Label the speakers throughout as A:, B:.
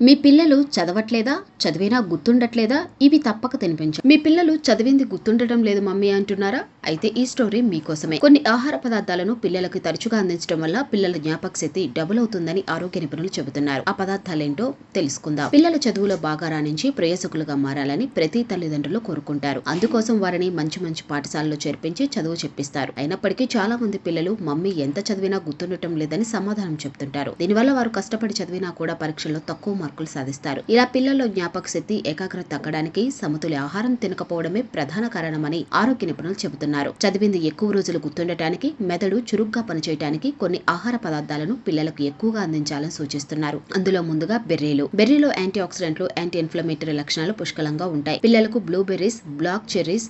A: మీ పిల్లలు చదవట్లేదా? చదివినా గుర్తుండట్లేదా? ఇవి తప్పక తినిపించండి. మీ పిల్లలు చదివింది గుర్తుండటం లేదు మమ్మీ అంటున్నారా? అయితే ఈ స్టోరీ మీకోసమే. కొన్ని ఆహార పదార్థాలను పిల్లలకు తరచుగా అందించడం వల్ల పిల్లల జ్ఞాపక శక్తి డబుల్ అవుతుందని ఆరోగ్య నిపుణులు చెబుతున్నారు. ఆ పదార్థాలేంటో తెలుసుకుందాం. పిల్లల చదువులో బాగా రాణించి ప్రయోజకులుగా మారాలని ప్రతి తల్లిదండ్రులు కోరుకుంటారు. అందుకోసం వారిని మంచి మంచి పాఠశాలలో చేర్పించి చదువు చెప్పిస్తారు. అయినప్పటికీ చాలా మంది పిల్లలు మమ్మీ ఎంత చదివినా గుర్తుండటం లేదని సమాధానం చెప్తుంటారు. దీనివల్ల వారు కష్టపడి చదివినా కూడా పరీక్షల్లో తక్కువ మార్కులు సాధిస్తారు. ఇలా పిల్లల్లో జ్ఞాపక శక్తి, ఏకాగ్రత తగ్గడానికి సమతుల్య ఆహారం తినకపోవడమే ప్రధాన కారణమని ఆరోగ్య నిపుణులు చెబుతున్నారు. చదివింది ఎక్కువ రోజులు గుర్తుండటానికి, మెదడు చురుగ్గా పనిచేయడానికి కొన్ని ఆహార పదార్థాలను పిల్లలకు ఎక్కువగా అందించాలని సూచిస్తున్నారు. అందులో ముందుగా బెర్రీలు. బెర్రీలో యాంటీ ఆక్సిడెంట్లు, యాంటీ ఇన్ఫ్లమేటరీ లక్షణాలు పుష్కలంగా ఉంటాయి. పిల్లలకు బ్లూబెర్రీస్, బ్లాక్ చెర్రీస్,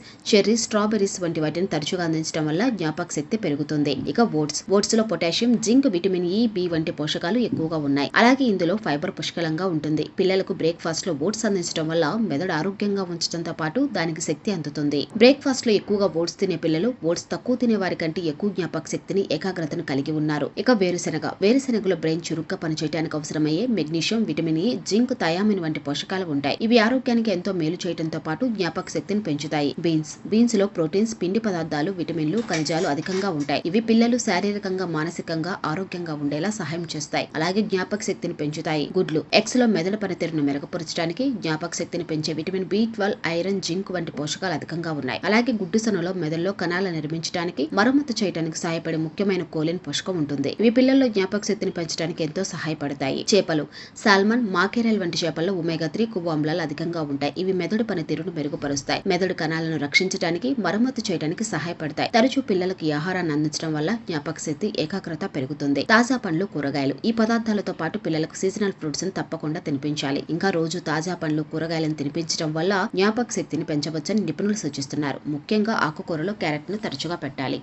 A: స్ట్రాబెర్రీస్ వంటి వాటిని తరచుగా అందించడం వల్ల జ్ఞాపక శక్తి పెరుగుతుంది. ఇక ఓట్స్ లో potassium, zinc, vitamin E, B వంటి పోషకాలు ఎక్కువగా ఉన్నాయి. అలాగే ఇందులో ఫైబర్ పుష్కలంగా ఉంటుంది. పిల్లలకు బ్రేక్ఫాస్ట్ లో ఓట్స్ అందించడం వల్ల మెదడు ఆరోగ్యంగా ఉంచడంతో పాటు దానికి శక్తి అందుతుంది. బ్రేక్ఫాస్ట్ లో ఎక్కువగా ఓట్స్ తినే పిల్లలు ఓట్స్ తక్కువ తినే వారి కంటే ఎక్కువ జ్ఞాపక శక్తిని, ఏకాగ్రతను కలిగి ఉన్నారు. ఇక వేరుశెనగలో బ్రెయిన్ చురుగ్గా పనిచేయడానికి అవసరమయ్యే magnesium, vitamin E, zinc, thiamine వంటి పోషకాలు ఉంటాయి. ఇవి ఆరోగ్యానికి ఎంతో మేలు చేయడంతో పాటు జ్ఞాపక శక్తిని పెంచుతాయి. బీన్స్ లో ప్రోటీన్స్, పిండి పదార్థాలు, విటమిన్లు, ఖనిజాలు అధికంగా ఉంటాయి. ఇవి పిల్లలు శారీరకంగా, మానసికంగా ఆరోగ్యంగా ఉండేలా సహాయం చేస్తాయి. అలాగే జ్ఞాపక శక్తిని పెంచుతాయి. గుడ్లు. ఎగ్స్ లో మెదడు పనితీరును మెరుగుపరచడానికి, జ్ఞాపక శక్తిని పెంచే విటమిన్ B12, ఐరన్, జింక్ వంటి పోషకాలు అధికంగా ఉన్నాయి. అలాగే గుడ్డు సొనలో మెదడులో కణాలను నిర్మించడానికి, మరమ్మతు చేయడానికి సహాయపడే ముఖ్యమైన కోలిన్ పోషకం ఉంటుంది. ఇవి పిల్లల్లో జ్ఞాపక శక్తిని పెంచడానికి ఎంతో సహాయపడతాయి. చేపలు. సాల్మన్, మాకెరెల్ వంటి చేపల్లో ఒమేగా-3 కొవ్వు ఆమ్లాలు అధికంగా ఉంటాయి. ఇవి మెదడు పనితీరును మెరుగుపరుస్తాయి. మెదడు కణాలను రక్షించడానికి, మరమ్మతు చేయడానికి సహాయపడతాయి. తరచూ పిల్లలకు ఈ ఆహారాన్ని అందించడం వల్ల జ్ఞాపక శక్తి, ఏకాగ్రత పెరుగుతుంది. తాజా పండ్లు, కూరగాయలు. ఈ పదార్థాలతో పాటు పిల్లలకు సీజనల్ ఫ్రూట్స్ ని తప్పకుండా తినిపించాలి. ఇంకా రోజు తాజా పండ్లు, కూరగాయలను తినిపించడం వల్ల జ్ఞాపక శక్తిని పెంచవచ్చని నిపుణులు సూచిస్తున్నారు. ముఖ్యంగా ఆకుకూరలో క్యారెట్ ను తరచుగా పెట్టాలి.